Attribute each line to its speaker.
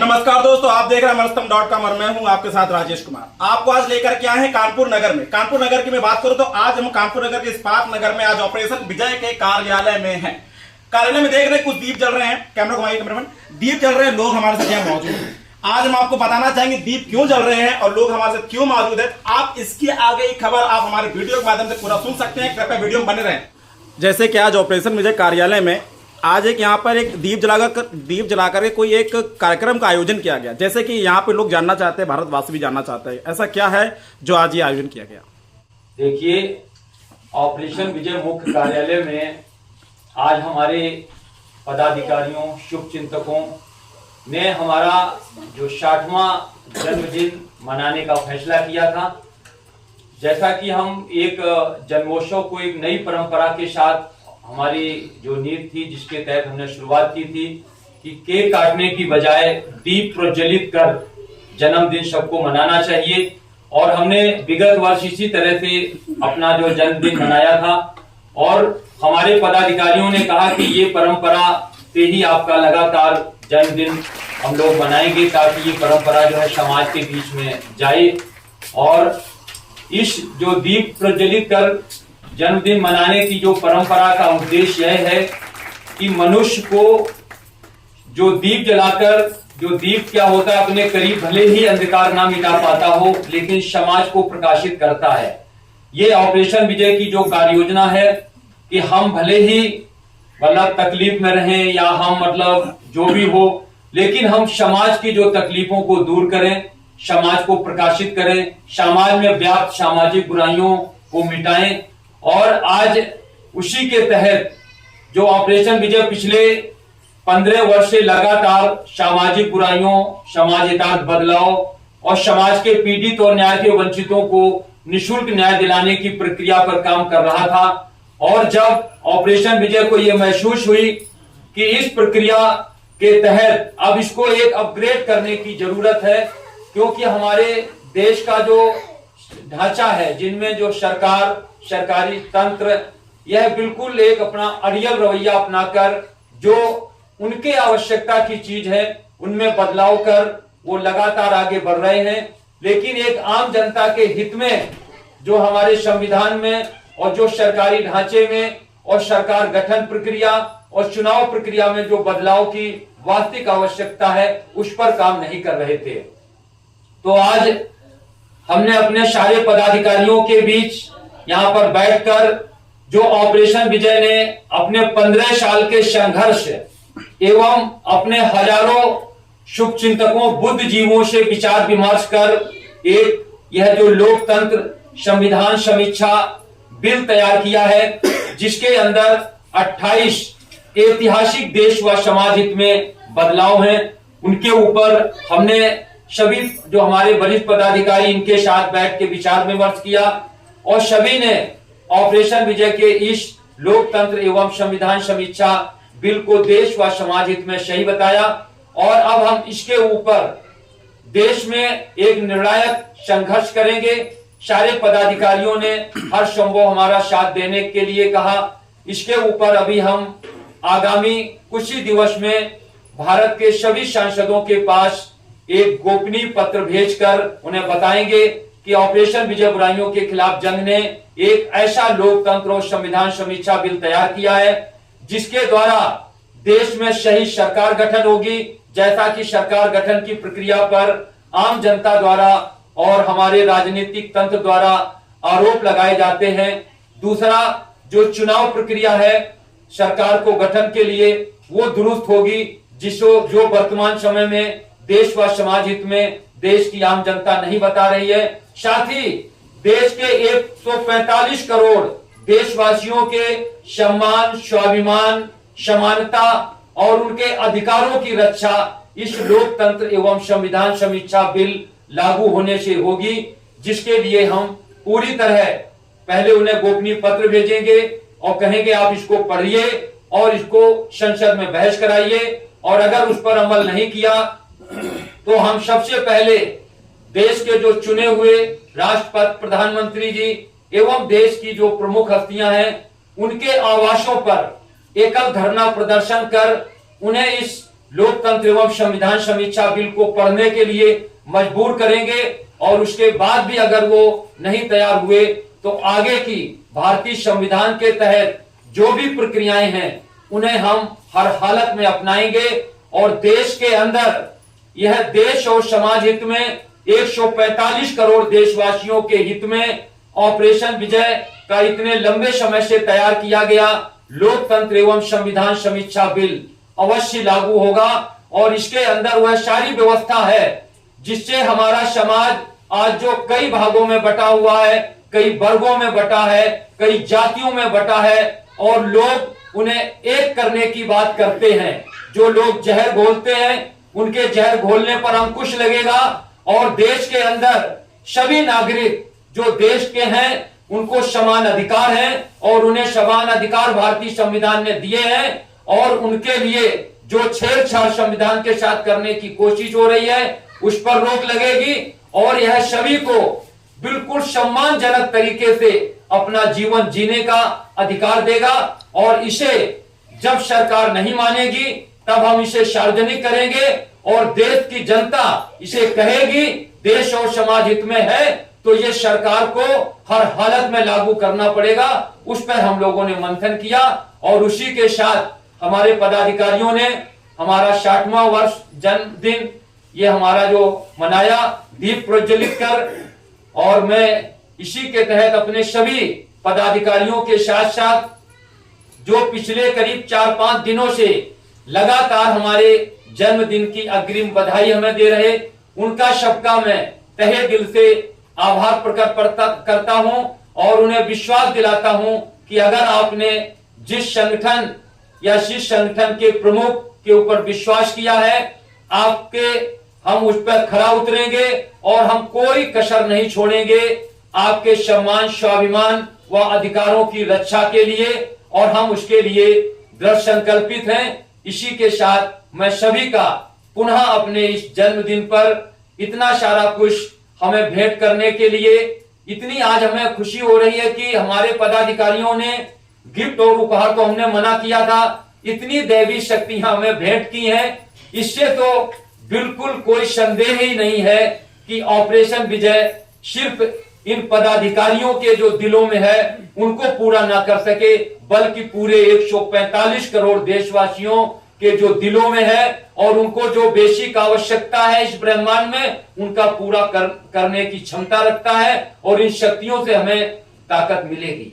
Speaker 1: नमस्कार दोस्तों, आप देख रहे हैं मनस्तम.com और मैं हूं आपके साथ राजेश कुमार। आपको आज लेकर के आए हैं कानपुर नगर में। कानपुर नगर की मैं बात करूं तो आज हम कानपुर नगर के इस्पात नगर में आज ऑपरेशन विजय के कार्यालय में हैं। कार्यालय में देख रहे हैं कुछ दीप जल रहे हैं। Camera घुमाइए cameraman. दीप जल रहे हैं, लोग हमारे साथ यहाँ मौजूद हैं। आज हम आपको बताना चाहेंगे दीप क्यों जल रहे हैं और लोग हमारे साथ क्यों मौजूद है। आप इसकी आगे की खबर आप हमारे वीडियो के माध्यम से पूरा सुन सकते हैं। कृपया वीडियो में बने रहें। जैसे कि आज ऑपरेशन विजय कार्यालय में आज एक यहाँ पर एक दीप जलाकर कोई एक कार्यक्रम का आयोजन किया गया। जैसे कि यहाँ पे लोग जानना चाहते हैं, भारतवासी भी जानना चाहते हैं, ऐसा क्या है जो आज ये आयोजन किया गया।
Speaker 2: देखिए, ऑपरेशन विजय मुख्य कार्यालय में आज हमारे पदाधिकारियों, शुभचिंतकों ने हमारा जो 60वां जन्मदिन मनाने का फैसला किया था। जैसा कि हम एक जन्मोत्सव को एक नई परंपरा के साथ हमारी जो नीति थी, जिसके तहत हमने शुरुआत की थी कि केक काटने की बजाय दीप प्रज्वलित कर जन्मदिन सबको मनाना चाहिए। और हमने विगत वर्ष इसी तरह से अपना जो जन्मदिन मनाया था और हमारे पदाधिकारियों ने कहा कि ये परंपरा से ही आपका लगातार जन्मदिन हम लोग मनाएंगे, ताकि ये परंपरा जो है समाज के बीच में जाए। और इस जो दीप प्रज्वलित कर जन्मदिन मनाने की जो परंपरा का उद्देश्य यह है कि मनुष्य को जो दीप जलाकर, जो दीप क्या होता है, अपने करीब भले ही अंधकार ना मिटा पाता हो, लेकिन समाज को प्रकाशित करता है। ये ऑपरेशन विजय की जो कार्य योजना है कि हम भले ही मतलब तकलीफ में रहें या हम मतलब जो भी हो, लेकिन हम समाज की जो तकलीफों को दूर करें, समाज को प्रकाशित करें, समाज में व्याप्त सामाजिक बुराइयों को मिटाएं। और आज उसी के तहत जो ऑपरेशन विजय पिछले 15 वर्ष से लगातार सामाजिक बुराइयों, समाज हितार्थ बदलाव और समाज के पीड़ित और न्याय के वंचितों को निःशुल्क न्याय दिलाने की प्रक्रिया पर काम कर रहा था। और जब ऑपरेशन विजय को यह महसूस हुई कि इस प्रक्रिया के तहत अब इसको एक अपग्रेड करने की जरूरत है, क्योंकि हमारे देश का जो ढांचा है, जिनमें जो सरकारी तंत्र, यह बिल्कुल एक अपना अड़ियल रवैया अपनाकर जो उनके आवश्यकता की चीज है उनमें बदलाव कर वो लगातार आगे बढ़ रहे हैं। लेकिन एक आम जनता के हित में जो हमारे संविधान में और जो सरकारी ढांचे में और सरकार गठन प्रक्रिया और चुनाव प्रक्रिया में जो बदलाव की वास्तविक आवश्यकता है, उस पर काम नहीं कर रहे थे। तो आज हमने अपने सारे पदाधिकारियों के बीच यहाँ पर बैठकर जो ऑपरेशन विजय ने अपने 15 साल के संघर्ष एवं अपने हजारों शुभचिंतकों, बुद्धिजीवों से विचार विमर्श कर एक यह जो लोकतंत्र संविधान समीक्षा बिल तैयार किया है, जिसके अंदर 28 ऐतिहासिक देश व समाज हित में बदलाव हैं। उनके ऊपर हमने सभी जो हमारे वरिष्ठ पदाधिकारी, इनके साथ बैठ के विचार विमर्श किया और सभी ने ऑपरेशन विजय के इस लोकतंत्र एवं संविधान समीक्षा बिल को देश व समाज हित में सही बताया। और अब हम इसके ऊपर देश में एक निर्णायक संघर्ष करेंगे। सारे पदाधिकारियों ने हर संभव हमारा साथ देने के लिए कहा। इसके ऊपर अभी हम आगामी कुछ ही दिवस में भारत के सभी सांसदों के पास एक गोपनीय पत्र भेजकर उन्हें बताएंगे कि ऑपरेशन विजय बुराइयों के खिलाफ जंग ने एक ऐसा लोकतंत्र और संविधान समीक्षा बिल तैयार किया है, जिसके द्वारा देश में सही सरकार गठन होगी, जैसा कि सरकार गठन की प्रक्रिया पर आम जनता द्वारा और हमारे राजनीतिक तंत्र द्वारा आरोप लगाए जाते हैं। दूसरा, जो चुनाव प्रक्रिया है सरकार को गठन के लिए, वो दुरुस्त होगी, जो वर्तमान समय में देश व समाज हित में देश की आम जनता नहीं बता रही है। साथ ही देश के 145 करोड़ देशवासियों के सम्मान, स्वाभिमान, समानता और उनके अधिकारों की रक्षा इस लोकतंत्र एवं संविधान समीक्षा बिल लागू होने से होगी, जिसके लिए हम पूरी तरह पहले उन्हें गोपनीय पत्र भेजेंगे और कहेंगे आप इसको पढ़िए और इसको संसद में बहस कराइए। और अगर उस पर अमल नहीं किया तो हम सबसे पहले देश के जो चुने हुए राष्ट्रपति, प्रधानमंत्री जी एवं देश की जो प्रमुख हस्तियां हैं, उनके आवासों पर एकल धरना प्रदर्शन कर उन्हें इस लोकतंत्र एवं संविधान समीक्षा बिल को पढ़ने के लिए मजबूर करेंगे और उसके बाद भी अगर वो नहीं तैयार हुए तो आगे की भारतीय संविधान के तहत जो भी प्रक्रियाएं हैं उन्हें हम हर हालत में अपनाएंगे और देश के अंदर यह देश और समाज हित में 145 करोड़ देशवासियों के हित में ऑपरेशन विजय का इतने लंबे समय से तैयार किया गया लोकतंत्र एवं संविधान समीक्षा बिल अवश्य लागू होगा और इसके अंदर वह सारी व्यवस्था है जिससे हमारा समाज आज जो कई भागों में बटा हुआ है, कई वर्गों में बटा है, कई जातियों में बटा है और लोग उन्हें एक करने की बात करते हैं। जो लोग जहर घोलते हैं उनके जहर घोलने पर अंकुश लगेगा और देश के अंदर सभी नागरिक जो देश के हैं उनको समान अधिकार है और उन्हें समान अधिकार भारतीय संविधान ने दिए हैं और उनके लिए जो छेड़छाड़ संविधान के साथ करने की कोशिश हो रही है उस पर रोक लगेगी और यह सभी को बिल्कुल सम्मानजनक तरीके से अपना जीवन जीने का अधिकार देगा और इसे जब सरकार नहीं मानेगी तब हम इसे सार्वजनिक करेंगे और देश की जनता इसे कहेगी देश और समाज हित में है तो ये सरकार को हर हालत में लागू करना पड़ेगा। उस पर हम लोगों ने मंथन किया और उसी के साथ हमारे पदाधिकारियों ने हमारा 60वां वर्ष जन्मदिन ये हमारा जो मनाया दीप प्रज्वलित कर और मैं इसी के तहत अपने सभी पदाधिकारियों के साथ साथ जो पिछले करीब 4-5 दिनों से लगातार हमारे जन्मदिन की अग्रिम बधाई हमें दे रहे उनका सबका मैं तहे दिल से आभार प्रकट करता हूं और उन्हें विश्वास दिलाता हूं कि अगर आपने जिस संगठन या जिस संगठन के प्रमुख के ऊपर विश्वास किया है आपके हम उस पर खरा उतरेंगे और हम कोई कसर नहीं छोड़ेंगे आपके सम्मान स्वाभिमान व अधिकारों की रक्षा के लिए और हम उसके लिए दृढ़ संकल्पित हैं। इसी के साथ मैं सभी का पुनः अपने इस जन्मदिन पर इतना सारा कुछ हमें भेंट करने के लिए इतनी आज हमें खुशी हो रही है कि हमारे पदाधिकारियों ने गिफ्ट और उपहार तो हमने मना किया था, इतनी दैवी शक्तियां हमें भेंट की हैं। इससे तो बिल्कुल कोई संदेह ही नहीं है कि ऑपरेशन विजय सिर्फ इन पदाधिकारियों के जो दिलों में है उनको पूरा ना कर सके बल्कि पूरे 145 करोड़ देशवासियों के जो दिलों में है और उनको जो बेसिक आवश्यकता है इस ब्रह्मांड में उनका पूरा करने की क्षमता रखता है और इन शक्तियों से हमें ताकत मिलेगी।